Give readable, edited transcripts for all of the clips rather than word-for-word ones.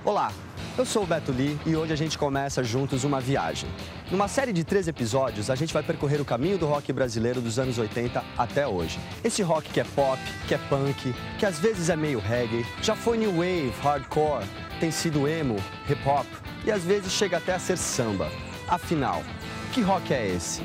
Olá, eu sou o Beto Lee e hoje a gente começa juntos uma viagem. Numa série de 3 episódios, a gente vai percorrer o caminho do rock brasileiro dos anos 80 até hoje. Esse rock que é pop, que é punk, que às vezes é meio reggae, já foi new wave, hardcore, tem sido emo, hip hop e às vezes chega até a ser samba. Afinal, que rock é esse?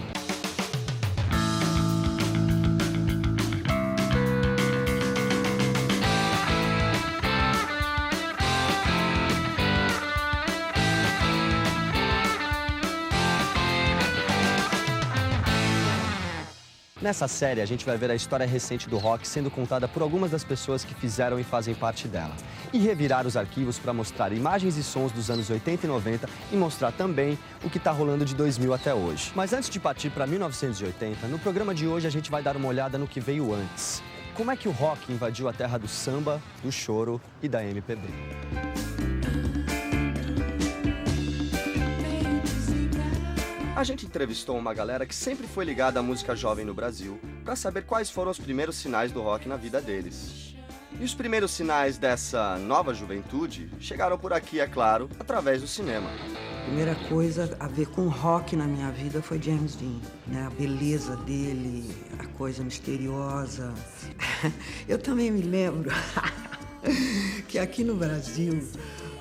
Nessa série, a gente vai ver a história recente do rock sendo contada por algumas das pessoas que fizeram e fazem parte dela. E revirar os arquivos para mostrar imagens e sons dos anos 80 e 90 e mostrar também o que está rolando de 2000 até hoje. Mas antes de partir para 1980, no programa de hoje a gente vai dar uma olhada no que veio antes. Como é que o rock invadiu a terra do samba, do choro e da MPB? A gente entrevistou uma galera que sempre foi ligada à música jovem no Brasil para saber quais foram os primeiros sinais do rock na vida deles. E os primeiros sinais dessa nova juventude chegaram por aqui, é claro, através do cinema. A primeira coisa a ver com rock na minha vida foi James Dean, né? A beleza dele, a coisa misteriosa. Eu também me lembro que aqui no Brasil,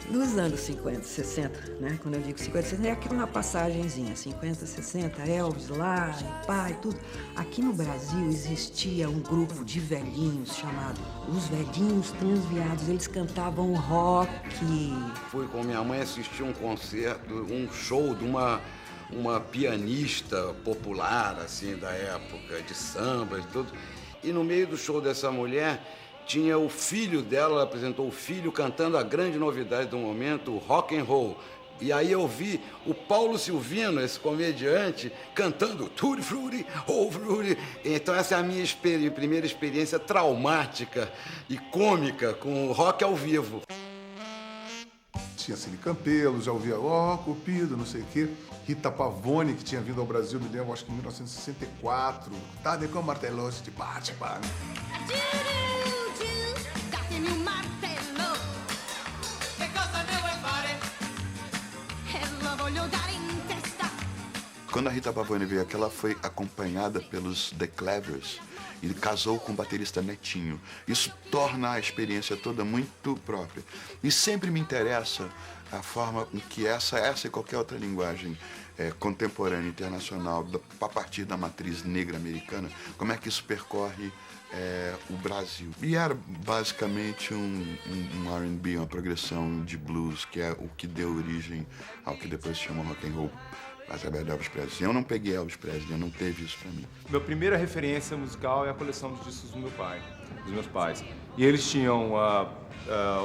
nos anos 50, 60, né? Quando eu digo 50, 60, é aqui uma passagenzinha, 50, 60, Elvis lá, e pai, tudo. Aqui no Brasil existia um grupo de velhinhos chamado Os Velhinhos Transviados. Eles cantavam rock. Fui com minha mãe assistir um concerto, um show de uma pianista popular, assim, da época, de samba e tudo. E no meio do show dessa mulher, tinha o filho dela, ela apresentou o filho cantando a grande novidade do momento, o rock and roll. E aí eu vi o Paulo Silvino, esse comediante, cantando Tutti Frutti, Oh Frutti. Então essa é a minha primeira experiência traumática e cômica com o rock ao vivo. Tinha Cine Campelos, já ouvia Cupido, não sei o quê. Rita Pavone, que tinha vindo ao Brasil, me lembro, acho que em 1964. Tarde com martelos de bate-pá. Quando a Rita Pavone veio aqui, ela foi acompanhada pelos The Clevers e casou com o baterista Netinho. Isso torna a experiência toda muito própria. E sempre me interessa a forma com que essa e qualquer outra linguagem contemporânea, internacional, a partir da matriz negra americana, como é que isso percorre o Brasil. E era basicamente um R&B, uma progressão de blues, que é o que deu origem ao que depois se chama rock and roll. Através de Elvis Presley. Eu não peguei Elvis Presley, não teve isso pra mim. Minha primeira referência musical é a coleção de discos dos meus pais. E eles tinham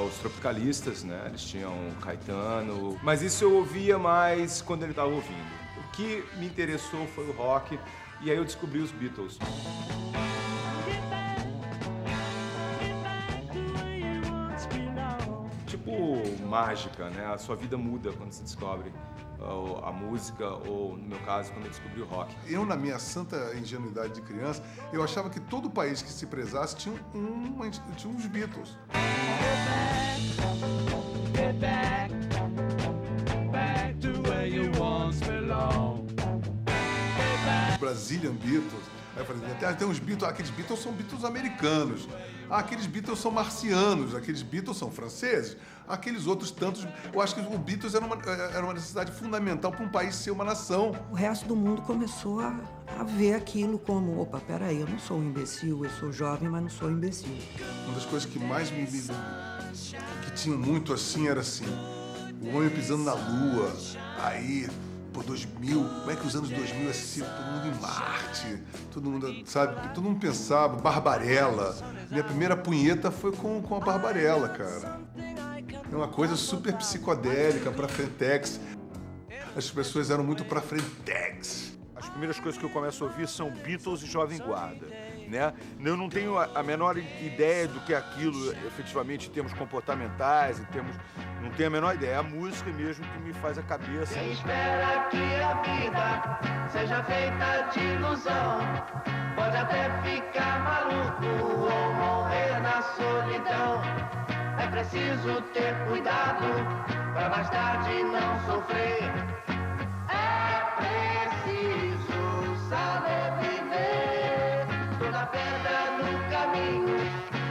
os Tropicalistas, né? Eles tinham Caetano, mas isso eu ouvia mais quando ele estava ouvindo. O que me interessou foi o rock, e aí eu descobri os Beatles. Tipo mágica, né? A sua vida muda quando se descobre a música, ou, no meu caso, quando eu descobri o rock. Eu, na minha santa ingenuidade de criança, eu achava que todo país que se prezasse tinha uns Beatles. Brazilian Beatles. Aí eu falei, tem uns Beatles, aqueles Beatles são Beatles americanos. Aqueles Beatles são marcianos, aqueles Beatles são franceses, aqueles outros tantos. Eu acho que o Beatles era uma necessidade fundamental para um país ser uma nação. O resto do mundo começou a ver aquilo como, opa, peraí, eu não sou um imbecil, eu sou jovem, mas não sou um imbecil. Uma das coisas que mais que tinha muito assim, era assim, o homem pisando na lua, aí... 2000, como é que os anos 2000 ia ser todo mundo em Marte, todo mundo, sabe, todo mundo pensava, Barbarella. Minha primeira punheta foi com a Barbarella, cara. É uma coisa super psicodélica, pra frentex. As pessoas eram muito pra frentex. As primeiras coisas que eu começo a ouvir são Beatles e Jovem Guarda, né? Eu não tenho a menor ideia do que é aquilo, efetivamente, em termos comportamentais, não tenho a menor ideia. É a música mesmo que me faz a cabeça. Quem espera que a vida seja feita de ilusão, pode até ficar maluco ou morrer na solidão. É preciso ter cuidado pra mais tarde não sofrer. É preciso saber viver. Toda pedra no caminho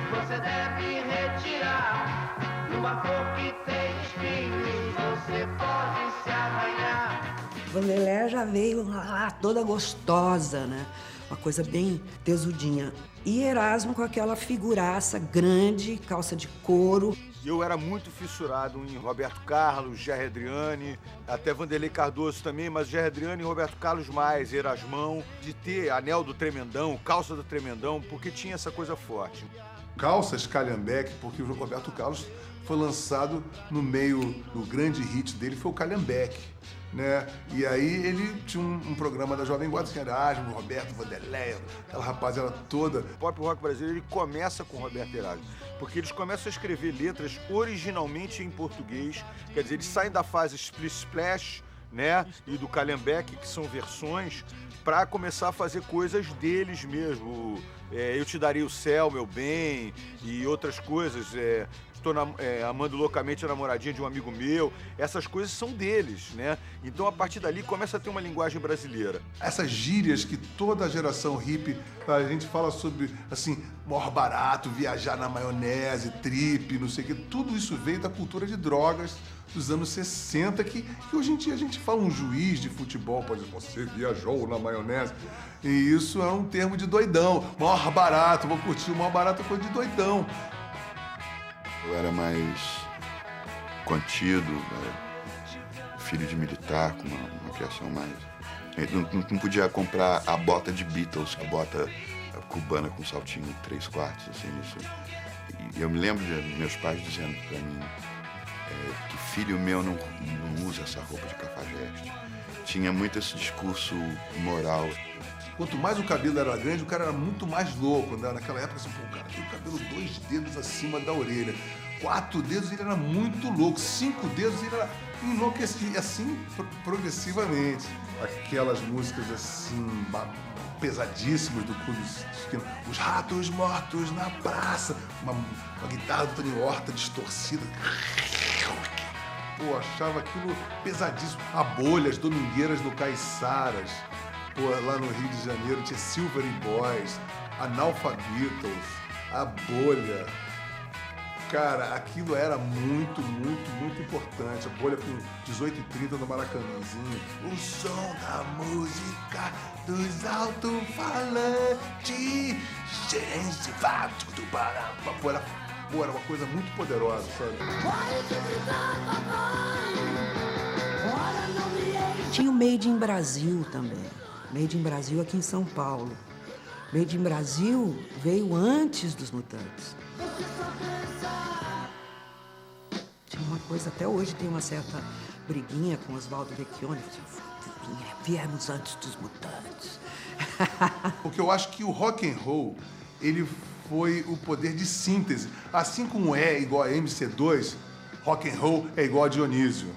você deve retirar. Numa flor que tem espinhos você pode se arranhar. Vanderléia já veio lá toda gostosa, né? Uma coisa bem tesudinha. E Erasmo com aquela figuraça grande, calça de couro. Eu era muito fissurado em Roberto Carlos, Gerry Adriane, até Vanderlei Cardoso também, mas Gerry Adriane e Roberto Carlos mais, Erasmão, de ter Anel do Tremendão, Calça do Tremendão, porque tinha essa coisa forte. Calças Calhambeque, porque o Roberto Carlos foi lançado no meio do grande hit dele, foi o Calhambeque, né? E aí ele tinha um programa da Jovem Guarda, que era Erasmo, Roberto, Vanderléia, aquela rapaziada toda. O pop rock brasileiro, ele começa com Roberto e Erasmo, porque eles começam a escrever letras originalmente em português, quer dizer, eles saem da fase Split Splash, né, e do Calhambeque, que são versões, para começar a fazer coisas deles mesmo. Eu Te Darei o Céu, Meu Bem, e outras coisas. Estou amando loucamente a namoradinha de um amigo meu. Essas coisas são deles, né? Então, a partir dali, começa a ter uma linguagem brasileira. Essas gírias que toda a geração hippie, a gente fala sobre, assim, maior barato, viajar na maionese, trip, não sei o quê. Tudo isso veio da cultura de drogas dos anos 60, que hoje em dia a gente fala um juiz de futebol, pode dizer, você viajou na maionese. E isso é um termo de doidão. Maior barato, vou curtir, o maior barato foi de doidão. Eu era mais contido, filho de militar, com uma criação mais... Não podia comprar a bota de Beatles, a bota cubana com saltinho 3/4, assim, isso. E eu me lembro de meus pais dizendo pra mim que filho meu não usa essa roupa de cafajeste. Tinha muito esse discurso moral. Quanto mais o cabelo era grande, o cara era muito mais louco, né? Naquela época, assim, pô, o cara tinha o cabelo 2 dedos acima da orelha. 4 dedos, ele era muito louco. 5 dedos, ele era enlouquecido. Assim, progressivamente. Aquelas músicas, assim, pesadíssimas do Clube dos Esquina. Os ratos mortos na praça. Uma guitarra do Tony Horta distorcida. Pô, achava aquilo pesadíssimo. A Bolha, as Domingueiras no Caiçaras. Pô, lá no Rio de Janeiro tinha Silvery Boys, Analphabeatles, A Bolha. Cara, aquilo era muito, muito, muito importante. A Bolha com 18h30 no Maracanãzinho. O som da música dos alto-falantes. Gente, vai, Pô, era uma coisa muito poderosa, sabe? Tinha o Made in Brasil também. Made in Brasil aqui em São Paulo. Made in Brasil veio antes dos Mutantes. Tinha uma coisa, até hoje tem uma certa briguinha com Oswaldo Vecchione. Viemos antes dos Mutantes. Porque eu acho que o rock and roll, ele foi o poder de síntese. Assim como é igual a MC2, rock and roll é igual a Dionísio.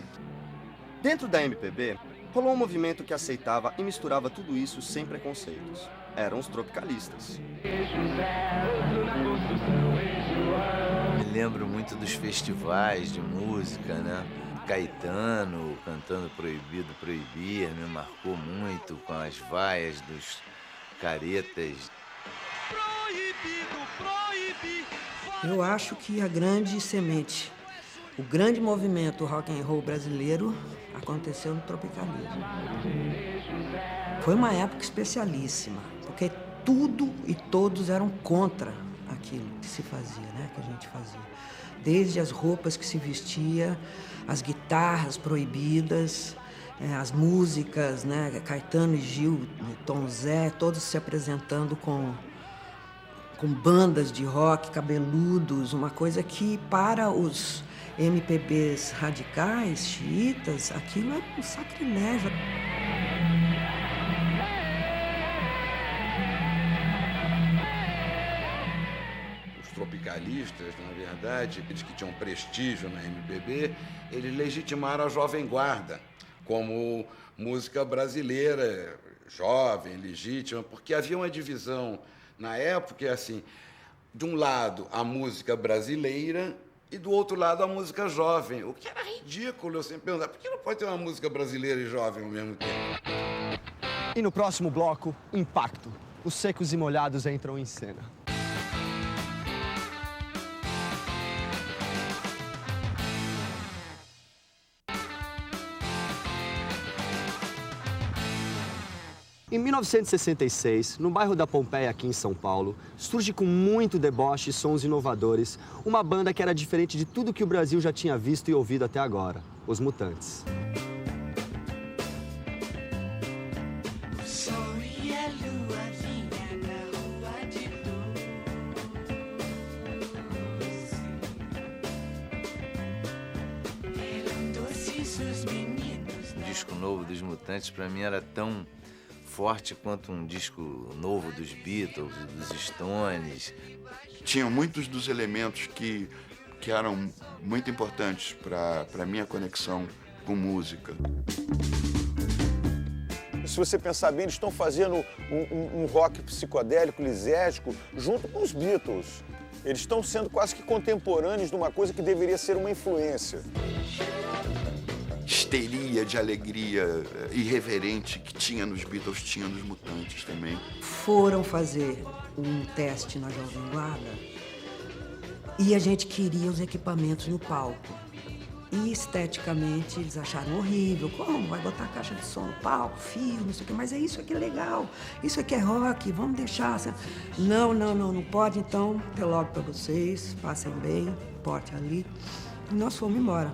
Dentro da MPB, rolou um movimento que aceitava e misturava tudo isso sem preconceitos. Eram os tropicalistas. Me lembro muito dos festivais de música, né? Caetano cantando Proibido Proibir, me marcou muito com as vaias dos caretas. Proibido proibir. Eu acho que a grande semente, o grande movimento rock and roll brasileiro aconteceu no tropicalismo. Foi uma época especialíssima, porque tudo e todos eram contra aquilo que se fazia, né? Que a gente fazia. Desde as roupas que se vestia, as guitarras proibidas, as músicas, né? Caetano e Gil, Tom Zé, todos se apresentando com bandas de rock, cabeludos, uma coisa que para os MPBs radicais, xiitas, aquilo é um sacrilégio. Os tropicalistas, na verdade, eles que tinham prestígio na MPB, eles legitimaram a Jovem Guarda como música brasileira, jovem, legítima, porque havia uma divisão na época, assim, de um lado a música brasileira e do outro lado a música jovem, o que era ridículo. Eu sempre perguntava, por que não pode ter uma música brasileira e jovem ao mesmo tempo? E no próximo bloco, Impacto. Os Secos e Molhados entram em cena. Em 1966, no bairro da Pompeia, aqui em São Paulo, surge com muito deboche e sons inovadores uma banda que era diferente de tudo que o Brasil já tinha visto e ouvido até agora, Os Mutantes. O disco novo dos Mutantes, para mim, era tão forte quanto um disco novo dos Beatles, dos Stones. Tinham muitos dos elementos que eram muito importantes para a minha conexão com música. Se você pensar bem, eles estão fazendo um rock psicodélico, lisérgico, junto com os Beatles. Eles estão sendo quase que contemporâneos de uma coisa que deveria ser uma influência. Histeria de alegria irreverente que tinha nos Beatles, tinha nos Mutantes também. Foram fazer um teste na Jovem Guarda e a gente queria os equipamentos no palco. E esteticamente eles acharam horrível. Como? Vai botar caixa de som no palco, fio, não sei o quê. Mas é isso aqui é legal, isso aqui é rock, vamos deixar. Não pode, então, até logo para vocês, passem bem, porte ali. E nós fomos embora.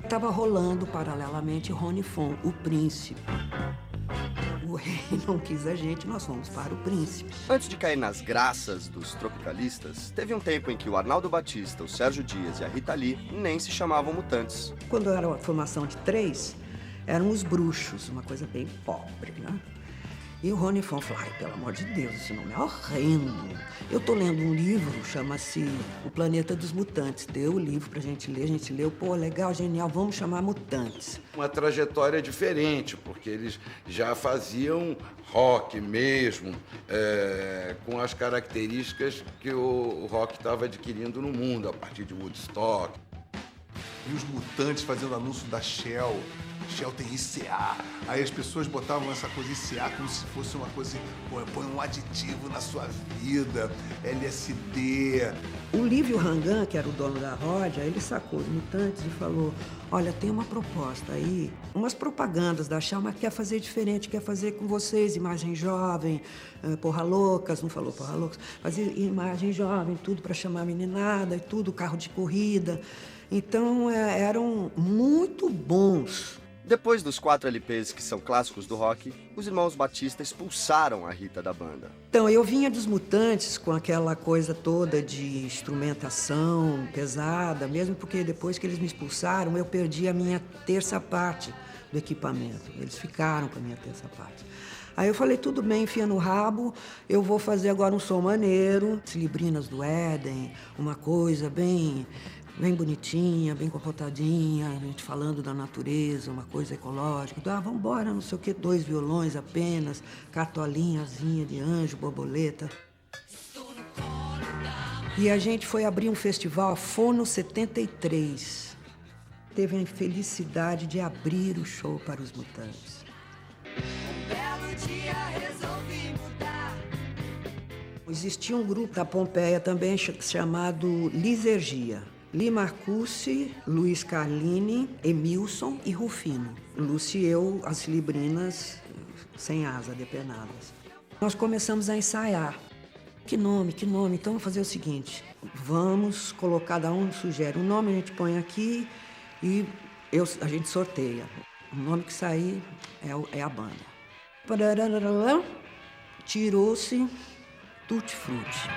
Estava rolando paralelamente Rony Fon, o Príncipe. O rei não quis a gente, nós fomos para o Príncipe. Antes de cair nas graças dos tropicalistas, teve um tempo em que o Arnaldo Batista, o Sérgio Dias e a Rita Lee nem se chamavam Mutantes. Quando era uma formação de 3, eram os bruxos, uma coisa bem pobre, né? E o Rony Fon falou, ai, pelo amor de Deus, esse nome é horrendo. Eu tô lendo um livro, chama-se O Planeta dos Mutantes. Deu o livro pra gente ler, a gente leu, pô, legal, genial, vamos chamar Mutantes. Uma trajetória diferente, porque eles já faziam rock mesmo, com as características que o rock estava adquirindo no mundo, a partir de Woodstock. E os Mutantes fazendo anúncio da Shell. Shell tem ICA. Aí as pessoas botavam essa coisa ICA como se fosse uma coisa, põe um aditivo na sua vida, LSD. O Lívio Rangan, que era o dono da Ródia, ele sacou os Mutantes e falou, olha, tem uma proposta aí, umas propagandas da Shell, mas quer fazer diferente, quer fazer com vocês, imagem jovem, Porra Loucas, não falou Porra Loucas, fazer imagem jovem, tudo para chamar a meninada e tudo, carro de corrida. Então, eram muito bons. Depois dos 4 LPs que são clássicos do rock, os irmãos Batista expulsaram a Rita da banda. Então, eu vinha dos Mutantes com aquela coisa toda de instrumentação pesada, mesmo porque depois que eles me expulsaram, eu perdi a minha terça parte do equipamento. Eles ficaram com a minha terça parte. Aí eu falei, tudo bem, enfia no rabo, eu vou fazer agora um som maneiro, Librinas do Éden, uma coisa bem bonitinha, bem comportadinha, a gente falando da natureza, uma coisa ecológica. Vamos embora, não sei o quê, 2 violões apenas, cartolinha, asinha de anjo, borboleta. E a gente foi abrir um festival, a Fono 73. Teve a infelicidade de abrir o show para os Mutantes. Um belo dia resolvi mudar. Existia um grupo da Pompeia também chamado Lisergia. Li Marcucci, Luiz Carlini, Emilson e Rufino. Lúcio e eu, as librinas sem asa, depenadas. Nós começamos a ensaiar. Que nome? Então vamos fazer o seguinte, vamos colocar, cada um sugere um nome, a gente põe aqui e a gente sorteia. O nome que sair é a banda. Tirou-se Tutti Frutti.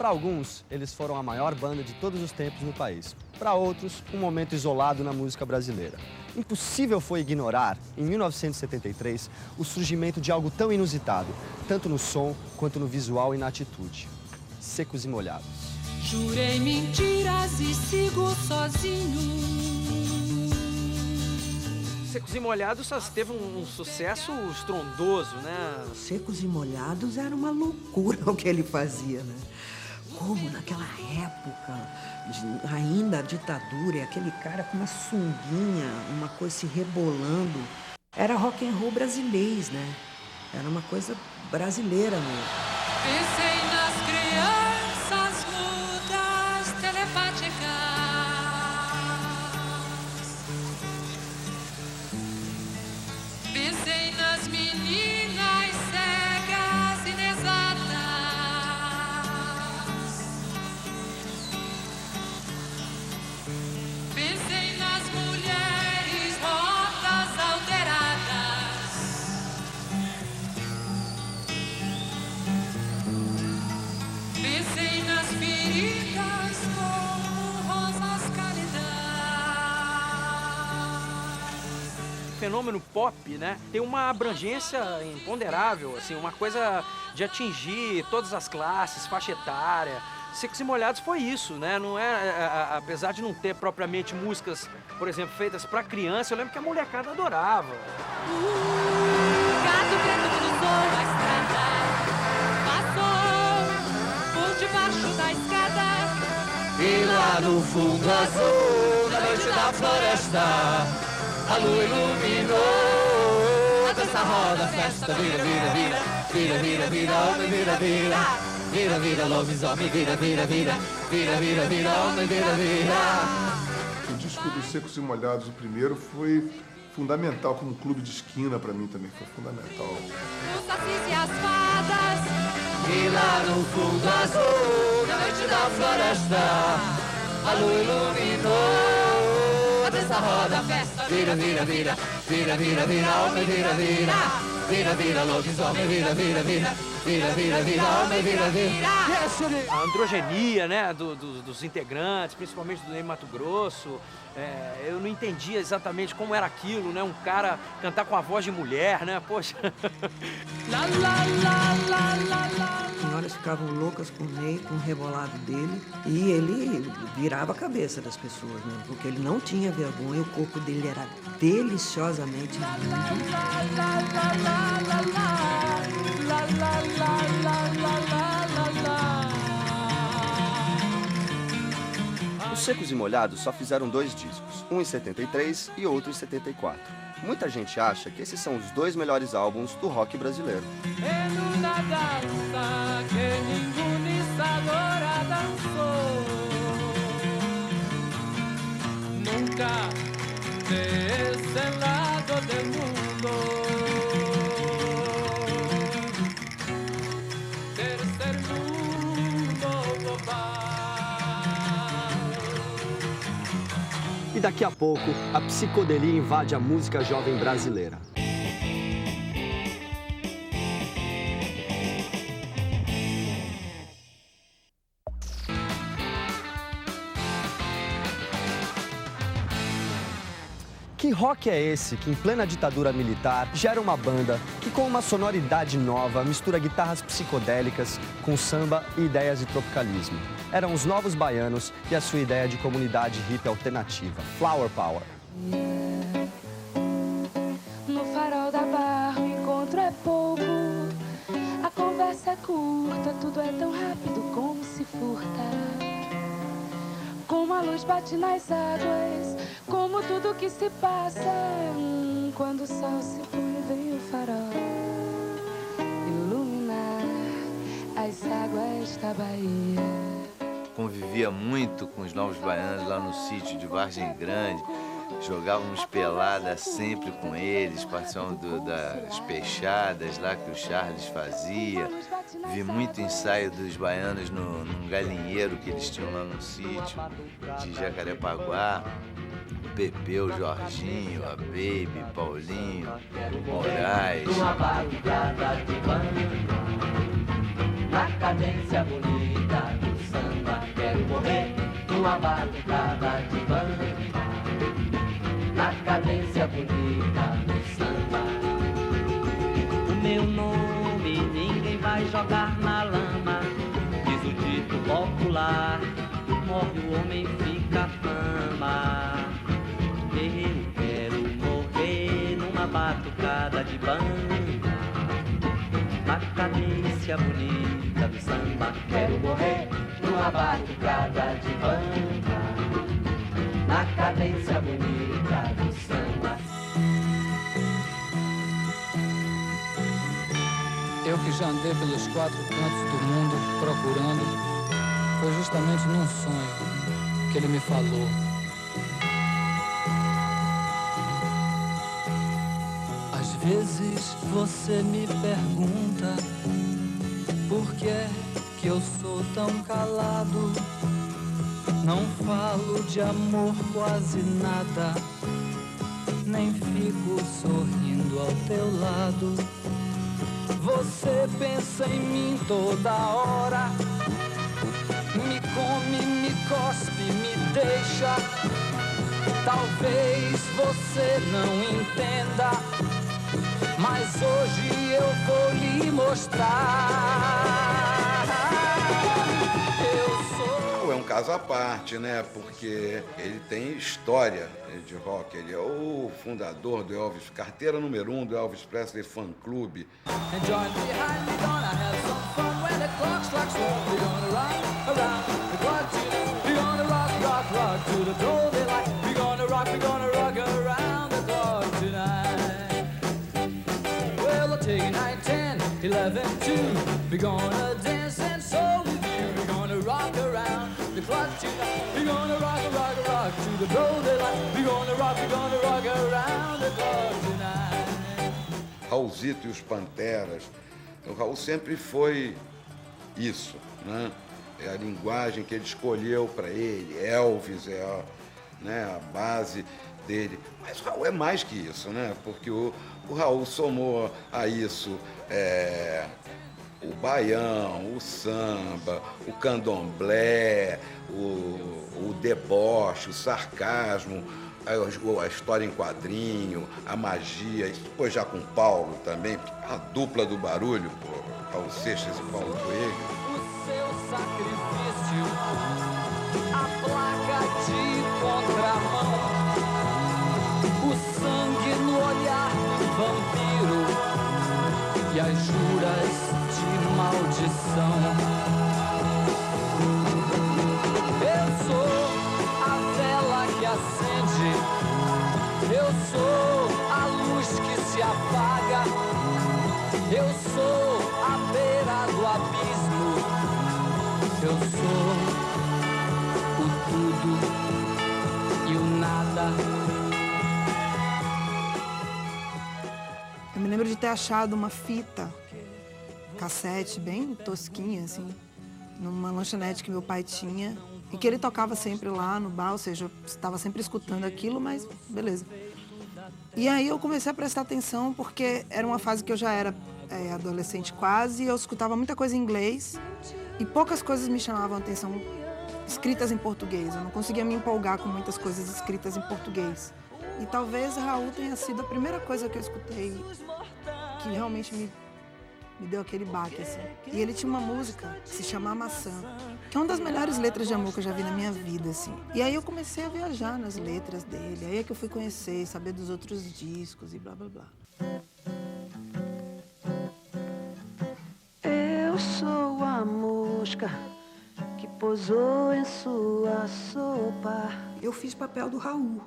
Para alguns, eles foram a maior banda de todos os tempos no país. Para outros, um momento isolado na música brasileira. Impossível foi ignorar, em 1973, o surgimento de algo tão inusitado, tanto no som quanto no visual e na atitude. Secos e Molhados. Jurei mentiras e sigo sozinho. Secos e Molhados teve um sucesso estrondoso, né? Secos e Molhados era uma loucura o que ele fazia, né? Como naquela época, ainda a ditadura, e aquele cara com uma sunguinha, uma coisa se rebolando. Era rock and roll brasileiro, né? Era uma coisa brasileira mesmo. Pensei nas crianças mudas, telepáticas. Pensei nas meninas cegas, inexatas. Pensei nas mulheres rotas, alteradas. Pensei nas feridas como rosas cálidas. O fenômeno pop, né, tem uma abrangência imponderável, assim, uma coisa de atingir todas as classes, faixa etária. Secos e Molhados foi isso, né? Não é, apesar de não ter propriamente músicas, por exemplo, feitas para criança, eu lembro que a molecada adorava. Gato preto cruzou a estrada, passou por debaixo da escada. E lá no fundo azul, na noite da floresta, a lua iluminou a dança, roda, festa, vira, vira, vira, vira, vira, vira, homem, vira, vira. Vira, vira, lobisomem, vira, vira, vira, vira, vira, vira, homem, vira, vira. O disco dos Secos e Molhados, o primeiro, foi fundamental como clube de esquina pra mim também, foi fundamental. Os sacis e as fadas. E lá no fundo azul, na noite da floresta, a lua iluminou a dança, roda, festa, vira, vira, vira, vira, vira, vira, homem, vira, vira. Vira, vira, lobisomem, vira, vira, vira, vira, vira, vira, homem, vira, vira. A androgenia, né, dos integrantes, principalmente do Ney Mato Grosso. Eu não entendia exatamente como era aquilo, né, um cara cantar com a voz de mulher, né, poxa. As senhoras ficavam loucas com o Ney, com o rebolado dele, e ele virava a cabeça das pessoas, né, porque ele não tinha vergonha, o corpo dele era deliciosamente lindo. Os Secos e Molhados só fizeram 2 discos, um em 73 e outro em 74. Muita gente acha que esses são os 2 melhores álbuns do rock brasileiro. Nunca de ese lado del mundo. Tercer mundo global. E daqui a pouco, a psicodelia invade a música jovem brasileira. Que rock é esse que, em plena ditadura militar, gera uma banda que, com uma sonoridade nova, mistura guitarras psicodélicas com samba e ideias de tropicalismo? Eram os Novos Baianos e a sua ideia de comunidade hippie alternativa, Flower Power. No farol da barra o encontro é pouco, a conversa é curta, tudo é tão rápido como se furta. Como a luz bate nas águas, como tudo que se passa. Quando o sol se põe, vem o farol iluminar as águas da Bahia. Convivia muito com os Novos Baianos lá no sítio de Vargem Grande. Jogávamos pelada sempre com eles, participávamos das peixadas lá que o Charles fazia. Vi muito ensaio dos baianos num galinheiro que eles tinham lá no sítio de Jacarepaguá. O Pepeu, o Jorginho, a Baby, Paulinho, Moraes. Uma barrigada de banho, na cadência bonita do numa batucada de banda, na cadência bonita do samba. O meu nome ninguém vai jogar na lama, diz o dito popular, morre o homem, fica a fama. Eu quero morrer numa batucada de banda, na cadência bonita do samba. Quero morrer numa batucada de banda, na cadência bonita do samba. Eu que já andei pelos 4 cantos do mundo procurando, foi justamente num sonho que ele me falou. Às vezes você me pergunta por que é que eu sou tão calado. Não falo de amor quase nada, nem fico sorrindo ao teu lado. Você pensa em mim toda hora, me come, me cospe, me deixa. Talvez você não entenda, mas hoje eu vou lhe mostrar. É um caso à parte, né? Porque ele tem história de rock. Ele é o fundador do Elvis, carteira número 1 do Elvis Presley Fan Club. Raulzito e os Panteras. O Raul sempre foi isso, né? É a linguagem que ele escolheu para ele. Elvis é a base dele. Mas o Raul é mais que isso, né? Porque o Raul somou a isso o baião, o samba, o candomblé, o deboche, o sarcasmo, a história em quadrinho, a magia, depois já com Paulo também, a dupla do barulho, Paulo Seixas e Paulo Coelho. O seu sacrifício, a placa de contramão, o sangue no olhar do vampiro e as juras de maldição. Eu sou a vela que acende, eu sou a luz que se apaga, eu sou a beira do abismo, eu sou o tudo e o nada. Eu me lembro de ter achado uma fita cassete bem tosquinha, assim, numa lanchonete que meu pai tinha e que ele tocava sempre lá no bar, ou seja, eu estava sempre escutando aquilo, mas beleza. E aí eu comecei a prestar atenção porque era uma fase que eu já era adolescente quase, e eu escutava muita coisa em inglês e poucas coisas me chamavam a atenção escritas em português. Eu não conseguia me empolgar com muitas coisas escritas em português. E talvez Raul tenha sido a primeira coisa que eu escutei que realmente me deu aquele baque, assim. E ele tinha uma música que se chama Maçã, que é uma das melhores letras de amor que eu já vi na minha vida, assim. E aí eu comecei a viajar nas letras dele, aí é que eu fui conhecer, saber dos outros discos e blá, blá, blá. Eu sou a mosca que pousou em sua sopa. Eu fiz papel do Raul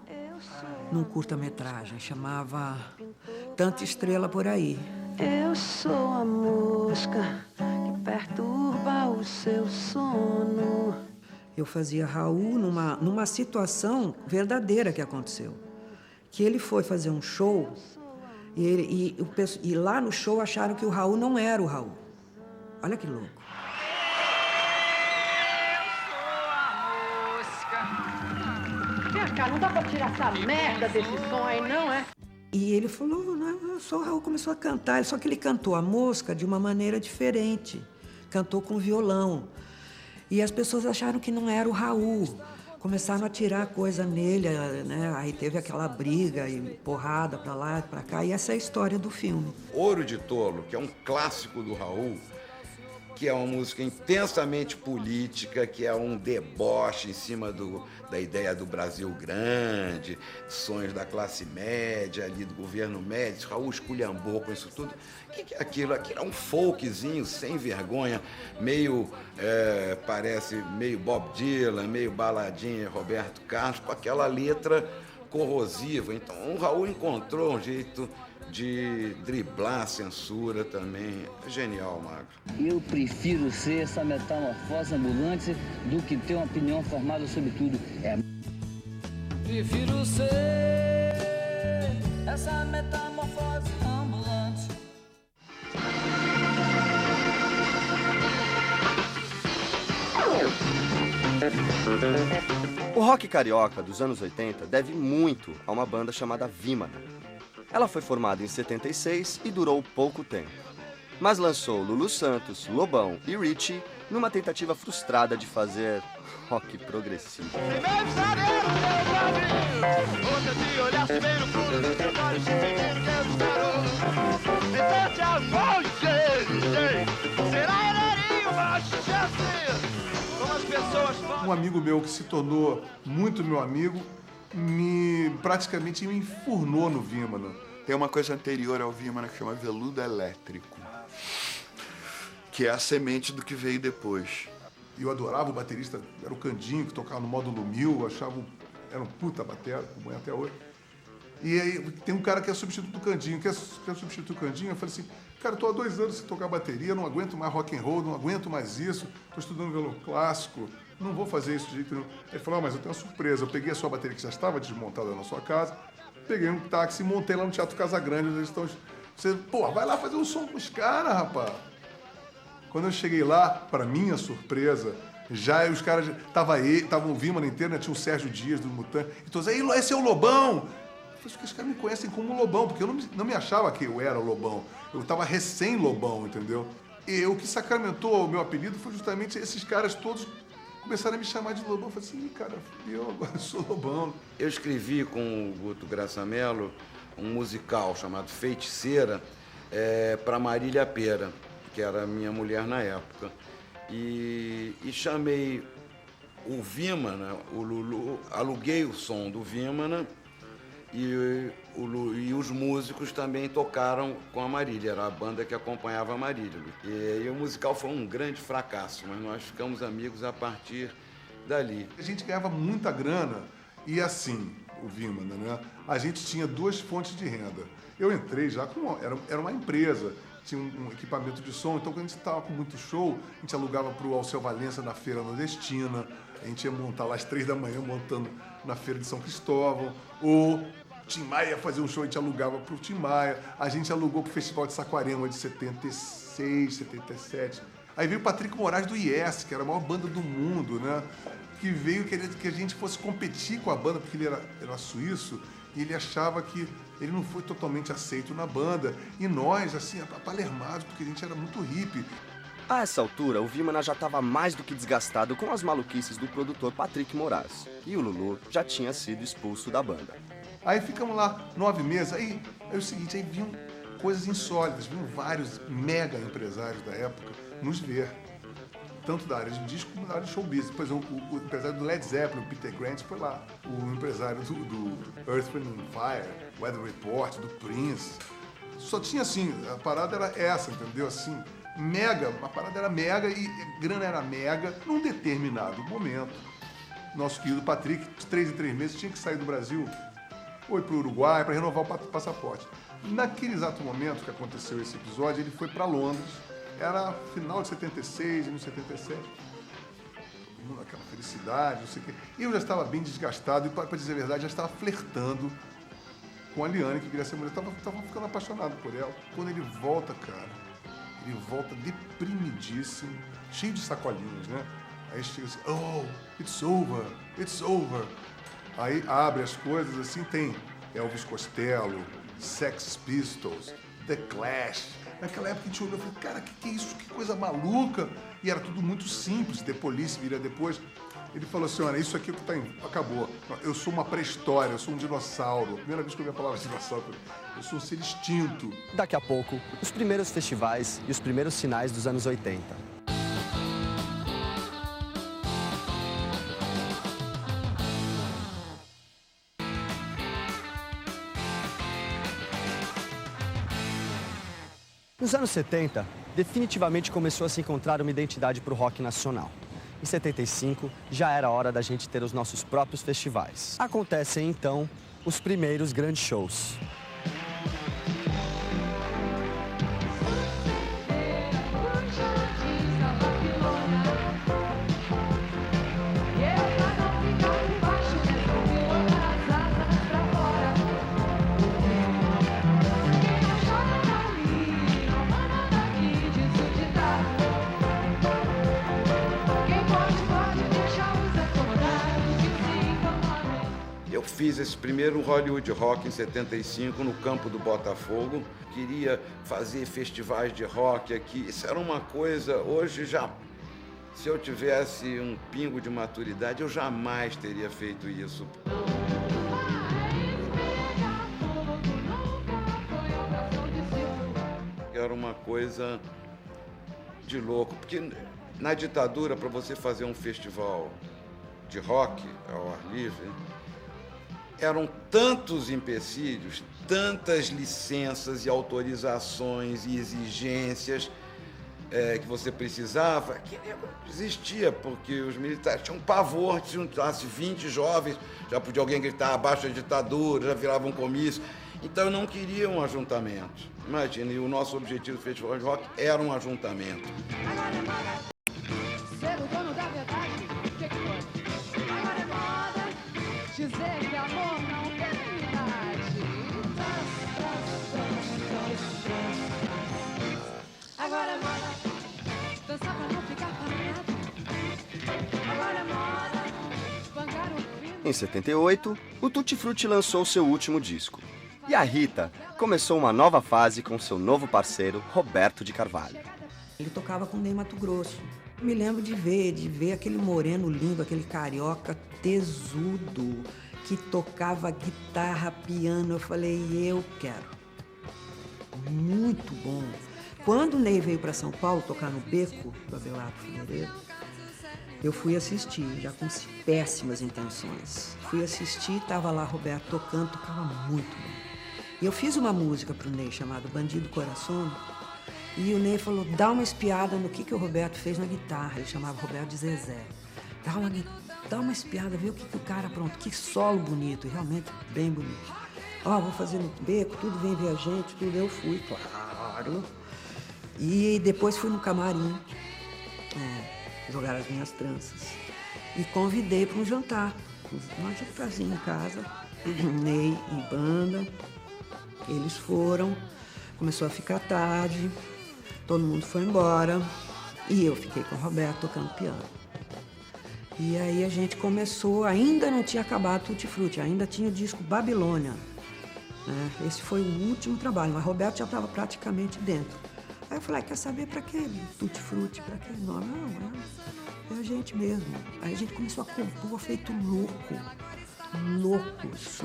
num curta-metragem, chamava Tanta Estrela Por Aí. Eu sou a mosca que perturba o seu sono. Eu fazia Raul numa situação verdadeira que aconteceu. Que ele foi fazer um show e lá no show acharam que o Raul não era o Raul. Olha que louco. Vem cá, não dá pra tirar essa merda desse som aí, não é? E ele falou, não, eu sou o Raul, começou a cantar. Só que ele cantou a mosca de uma maneira diferente. Cantou com violão. E as pessoas acharam que não era o Raul. começaram a tirar coisa nele, né? Aí teve aquela briga e porrada pra lá e pra cá, e essa é a história do filme. Ouro de Tolo, que é um clássico do Raul, que é uma música intensamente política, que é um deboche em cima da ideia do Brasil grande, sonhos da classe média, ali do governo médio. Raul esculhambou com isso tudo. O que é aquilo? Aquilo é um folkzinho sem vergonha, meio, parece meio Bob Dylan, meio baladinha Roberto Carlos, com aquela letra corrosiva. Então o Raul encontrou um jeito de driblar a censura também. É genial, Magro. Eu prefiro ser essa metamorfose ambulante do que ter uma opinião formada sobre tudo. Prefiro ser essa metamorfose ambulante. O rock carioca dos anos 80 deve muito a uma banda chamada Vimana. Ela foi formada em 76 e durou pouco tempo, mas lançou Lulu Santos, Lobão e Richie numa tentativa frustrada de fazer rock progressivo. Um amigo meu que se tornou muito meu amigo praticamente me enfurnou no Vimana. Tem uma coisa anterior ao Vimana que chama Veludo Elétrico, que é a semente do que veio depois. Eu adorava o baterista, era o Candinho, que tocava no módulo 1000, era um puta batera, como é até hoje. E aí tem um cara que é substituto do Candinho, quer substituir o Candinho, eu falei assim, cara, eu tô há 2 anos sem tocar bateria, não aguento mais rock and roll, não aguento mais isso, tô estudando violão clássico, não vou fazer isso de jeito nenhum. Ele falou, mas eu tenho uma surpresa, eu peguei a sua bateria que já estava desmontada na sua casa, peguei um táxi e montei lá no Teatro Casa Grande, onde eles estão... Você, pô, vai lá fazer um som com os caras, rapaz. Quando eu cheguei lá, para minha surpresa, já os caras estavam o Vimana inteiro, né? Tinha o Sérgio Dias do Mutante, e todos aí, esse é o Lobão. Eu falei, os caras me conhecem como Lobão, porque eu não me achava que eu era o Lobão. Eu estava recém-Lobão, entendeu? E o que sacramentou o meu apelido foi justamente esses caras todos começaram a me chamar de Lobão. Eu falei assim, cara, eu agora sou Lobão. Eu escrevi com o Guto Graça Mello um musical chamado Feiticeira para Marília Pera, que era minha mulher na época. E chamei o Vimana, o Lulu, aluguei o som do Vimana e os músicos também tocaram com a Marília, era a banda que acompanhava a Marília. E o musical foi um grande fracasso, mas nós ficamos amigos a partir dali. A gente ganhava muita grana e assim, o Vimana, né? A gente tinha 2 fontes de renda. Eu entrei já era uma empresa, tinha um equipamento de som, então quando a gente estava com muito show, a gente alugava para o Alceu Valença na Feira Nordestina, a gente ia montar lá às 3 da manhã, montando na Feira de São Cristóvão, ou Tim Maia ia fazer um show, a gente alugava para o Tim Maia, a gente alugou para o Festival de Saquarema de 76, 77. Aí veio o Patrick Moraes do Yes, que era a maior banda do mundo, né? Que veio querendo que a gente fosse competir com a banda, porque ele era suíço, e ele achava que ele não foi totalmente aceito na banda. E nós, assim, apalermados, porque a gente era muito hippie. A essa altura, o Vimana já estava mais do que desgastado com as maluquices do produtor Patrick Moraes. E o Lulu já tinha sido expulso da banda. Aí ficamos lá 9 meses, aí é o seguinte, aí vinham coisas insólitas, vinham vários mega empresários da época nos ver. Tanto da área de disco como da área de show business. Por exemplo, o empresário do Led Zeppelin, o Peter Grant, foi lá. O empresário do Earth, Wind & Fire, Weather Report, do Prince. Só tinha assim, a parada era essa, entendeu? Assim, mega, a parada era mega e a grana era mega num determinado momento. Nosso querido Patrick, de 3 em 3 meses, tinha que sair do Brasil ou ir para o Uruguai para renovar o passaporte. Naquele exato momento que aconteceu esse episódio, ele foi para Londres. Era final de 76, início de 77. Aquela felicidade, não sei o quê. E eu já estava bem desgastado e, para dizer a verdade, já estava flertando com a Liane, que queria ser mulher. Estava ficando apaixonado por ela. Quando ele volta, cara, ele volta deprimidíssimo, cheio de sacolinhas, né? Aí chega assim, oh, it's over, it's over. Aí abre as coisas, assim, tem Elvis Costello, Sex Pistols, The Clash. Naquela época a gente olhou e falou, cara, que é isso? Que coisa maluca. E era tudo muito simples. The Police viria depois. Ele falou assim, olha, isso aqui que acabou. Eu sou uma pré-história, eu sou um dinossauro. A primeira vez que eu ouvi a palavra dinossauro, eu sou um ser extinto. Daqui a pouco, os primeiros festivais e os primeiros sinais dos anos 80. Nos anos 70, definitivamente começou a se encontrar uma identidade para o rock nacional. Em 75, já era hora da gente ter os nossos próprios festivais. Acontecem, então, os primeiros grandes shows. Eu fiz esse primeiro Hollywood Rock em 75 no campo do Botafogo. Queria fazer festivais de rock aqui. Isso era uma coisa, hoje já, se eu tivesse um pingo de maturidade, eu jamais teria feito isso. Era uma coisa de louco, porque na ditadura, para você fazer um festival de rock ao ar livre, eram tantos empecilhos, tantas licenças e autorizações e exigências que você precisava, que existia, porque os militares tinham pavor de se juntasse 20 jovens, já podia alguém gritar abaixo da ditadura, já virava um comício. Então eu não queria um ajuntamento. Imagina, e o nosso objetivo do Festival de Rock era um ajuntamento. Ser o dono da verdade, o que foi? Agora é moda dizer que amor não tem idade. Agora é moda dançar pra não ficar parado. Agora é moda bancar o fino. Em 78, o Tutti Frutti lançou seu último disco. E a Rita começou uma nova fase com seu novo parceiro, Roberto de Carvalho. Ele tocava com Ney Matogrosso. Me lembro de ver aquele moreno lindo, aquele carioca tesudo, que tocava guitarra, piano. Eu falei, eu quero. Muito bom. Quando o Ney veio para São Paulo tocar no Beco, do Abelardo Figueiredo, eu fui assistir, já com péssimas intenções. Fui assistir, estava lá Roberto tocando, tocava muito bem. E eu fiz uma música para o Ney chamada Bandido Coração, e o Ney falou, dá uma espiada no que o Roberto fez na guitarra. Ele chamava Roberto de Zezé. Dá uma espiada, vê o que o cara, pronto, que solo bonito, realmente bem bonito. Ó, vou fazer no Beco, tudo, vem ver a gente, tudo. Eu fui, claro. E depois fui no camarim, jogar as minhas tranças. E convidei para um jantar. Um jantarzinho em casa, Ney e banda. Eles foram, começou a ficar tarde, todo mundo foi embora e eu fiquei com o Roberto tocando piano. E aí a gente começou, ainda não tinha acabado Tutti Frutti, ainda tinha o disco Babilônia. Né? Esse foi o último trabalho, mas o Roberto já estava praticamente dentro. Aí eu falei, quer saber para que Tutti Frutti, para que nome? Não, é a gente mesmo. Aí a gente começou a compor feito louco. Loucos.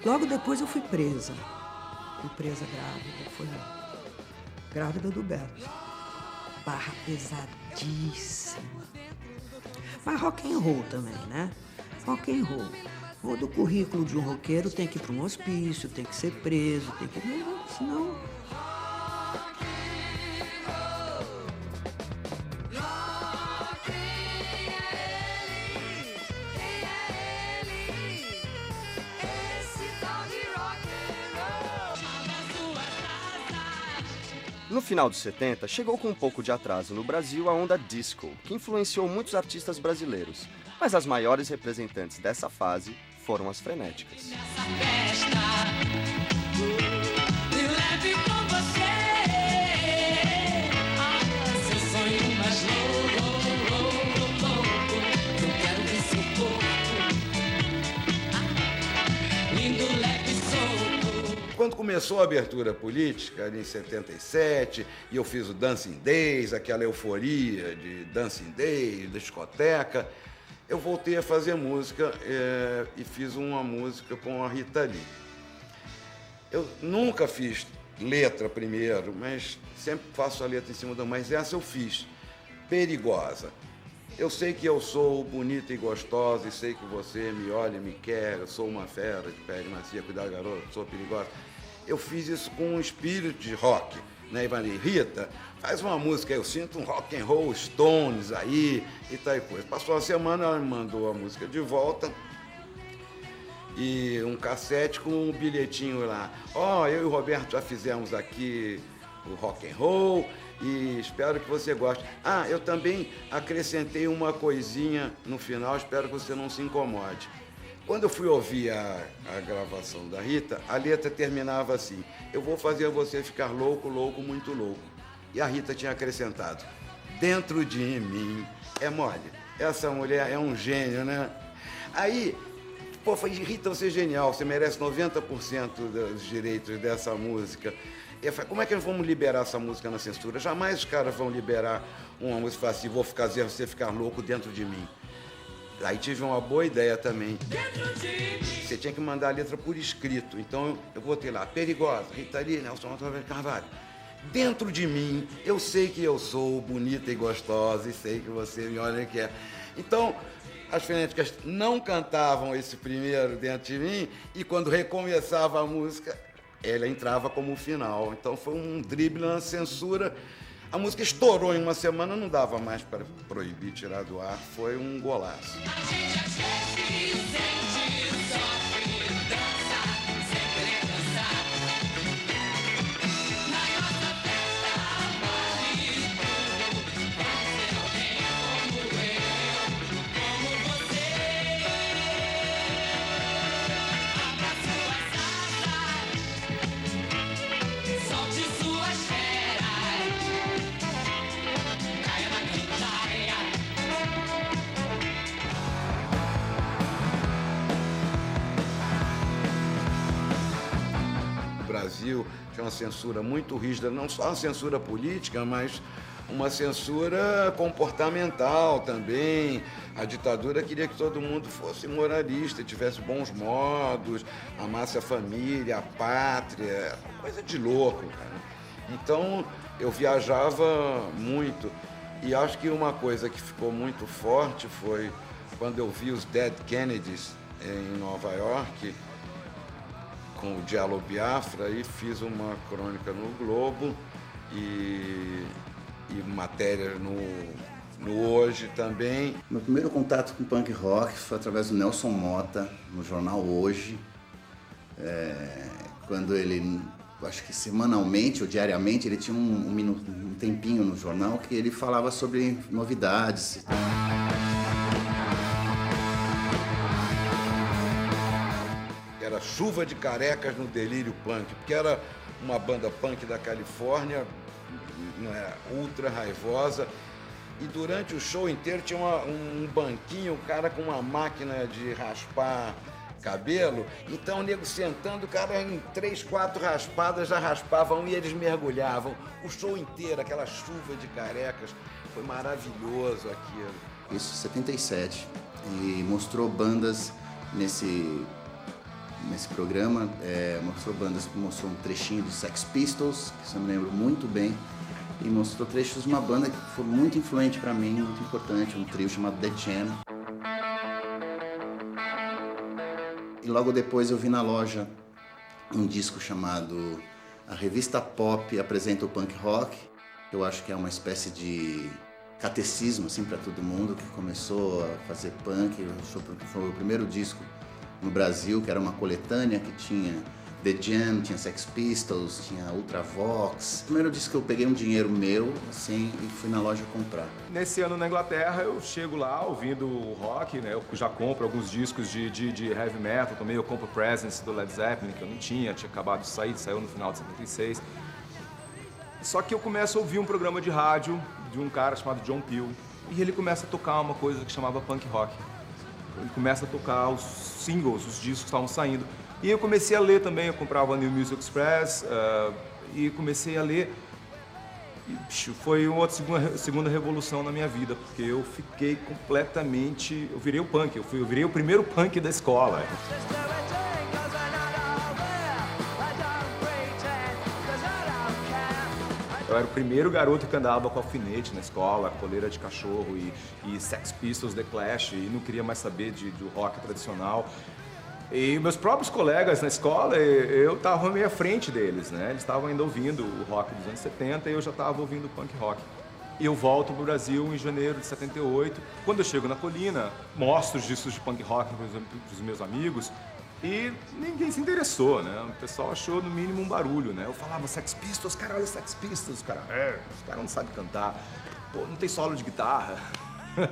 Logo depois eu fui presa. Fui presa grávida, foi grávida do Beto. Barra pesadíssima. Mas rock and roll também, né? Rock and roll. Todo currículo de um roqueiro tem que ir para um hospício, tem que ser preso, tem que... Senão... No final dos 70, chegou com um pouco de atraso no Brasil a onda disco, que influenciou muitos artistas brasileiros. Mas as maiores representantes dessa fase foram as frenéticas. Quando começou a abertura política, ali em 77, e eu fiz o Dancing Days, aquela euforia de Dancing Days, discoteca, eu voltei a fazer música e fiz uma música com a Rita Lee. Eu nunca fiz letra primeiro, mas sempre faço a letra em cima do... Mas essa eu fiz, Perigosa. Eu sei que eu sou bonita e gostosa, e sei que você me olha e me quer, eu sou uma fera de pele macia, cuidado, garoto, sou perigosa. Eu fiz isso com um espírito de rock, né? E falei, Rita, faz uma música aí, eu sinto um rock and roll, Stones aí, e tal e coisa. Passou uma semana, ela me mandou a música de volta, e um cassete com um bilhetinho lá. Ó, eu e o Roberto já fizemos aqui o rock and roll, e espero que você goste. Ah, eu também acrescentei uma coisinha no final, espero que você não se incomode. Quando eu fui ouvir a gravação da Rita, a letra terminava assim, eu vou fazer você ficar louco, louco, muito louco. E a Rita tinha acrescentado, dentro de mim, é mole. Essa mulher é um gênio, né? Aí, pô, falei, Rita, você é genial, você merece 90% dos direitos dessa música. Eu falei, como é que nós vamos liberar essa música na censura? Jamais os caras vão liberar uma música assim, vou fazer você ficar louco dentro de mim. Aí tive uma boa ideia também. Você tinha que mandar a letra por escrito. Então eu botei lá, Perigosa, Rita Lee, Nelson Antônio Carvalho. Dentro de mim, eu sei que eu sou bonita e gostosa e sei que você me olha e quer. Então, as frenéticas não cantavam esse primeiro dentro de mim e quando recomeçava a música, ela entrava como final. Então foi um drible na censura. A música estourou em uma semana, não dava mais para proibir, tirar do ar. Foi um golaço. Brasil tinha uma censura muito rígida, não só uma censura política, mas uma censura comportamental também. A ditadura queria que todo mundo fosse moralista, tivesse bons modos, amasse a família, a pátria, coisa de louco, cara. Então eu viajava muito e acho que uma coisa que ficou muito forte foi quando eu vi os Dead Kennedys em Nova York, com o Jello Biafra, e fiz uma crônica no Globo e matéria no Hoje também. Meu primeiro contato com punk rock foi através do Nelson Motta, no jornal Hoje, quando ele, acho que semanalmente ou diariamente, ele tinha um tempinho no jornal que ele falava sobre novidades. Era Chuva de Carecas no Delírio Punk, porque era uma banda punk da Califórnia, ultra raivosa, e durante o show inteiro tinha um banquinho, um cara com uma máquina de raspar cabelo, então o nego sentando, o cara em 3, 4 raspadas já raspavam e eles mergulhavam. O show inteiro, aquela chuva de carecas, foi maravilhoso aquilo. Isso, 77, e mostrou bandas nesse programa, mostrou um trechinho de Sex Pistols, que eu me lembro muito bem, e mostrou trechos de uma banda que foi muito influente para mim, muito importante, um trio chamado The Jam. E logo depois eu vi na loja um disco chamado A Revista Pop Apresenta o Punk Rock. Eu acho que é uma espécie de catecismo assim, para todo mundo que começou a fazer punk. Foi o primeiro disco no Brasil, que era uma coletânea que tinha The Jam, tinha Sex Pistols, tinha Ultravox. Primeiro disco que eu peguei um dinheiro meu, assim, e fui na loja comprar. Nesse ano na Inglaterra, eu chego lá ouvindo rock, né? Eu já compro alguns discos de heavy metal também. Eu compro Presence do Led Zeppelin, que eu não tinha acabado de sair, saiu no final de 76. Só que eu começo a ouvir um programa de rádio de um cara chamado John Peel, e ele começa a tocar uma coisa que chamava punk rock. Ele começa a tocar os singles, os discos que estavam saindo. E eu comecei a ler também, eu comprava a New Music Express e comecei a ler. E, bicho, foi uma outra segunda revolução na minha vida, porque eu fiquei completamente... Eu virei o punk, eu virei o primeiro punk da escola. Eu era o primeiro garoto que andava com alfinete na escola, coleira de cachorro e Sex Pistols, The Clash, e não queria mais saber do rock tradicional. E meus próprios colegas na escola, eu estava meio à frente deles, né? Eles estavam ainda ouvindo o rock dos anos 70 e eu já estava ouvindo punk rock. E eu volto para o Brasil em janeiro de 78. Quando eu chego na Colina, mostro os discos de punk rock para os meus amigos e ninguém se interessou, né? O pessoal achou no mínimo um barulho, né? Eu falava Sex Pistols, cara, olha Sex Pistols, cara, os caras não sabem cantar, pô, não tem solo de guitarra.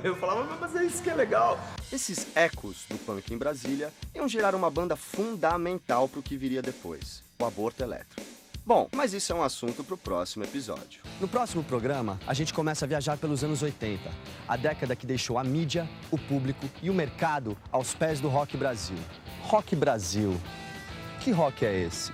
Eu falava, mas é isso que é legal. Esses ecos do punk em Brasília iam gerar uma banda fundamental para o que viria depois, o Aborto Elétrico. Bom, mas isso é um assunto para o próximo episódio. No próximo programa, a gente começa a viajar pelos anos 80, a década que deixou a mídia, o público e o mercado aos pés do Rock Brasil. Rock Brasil. Que rock é esse?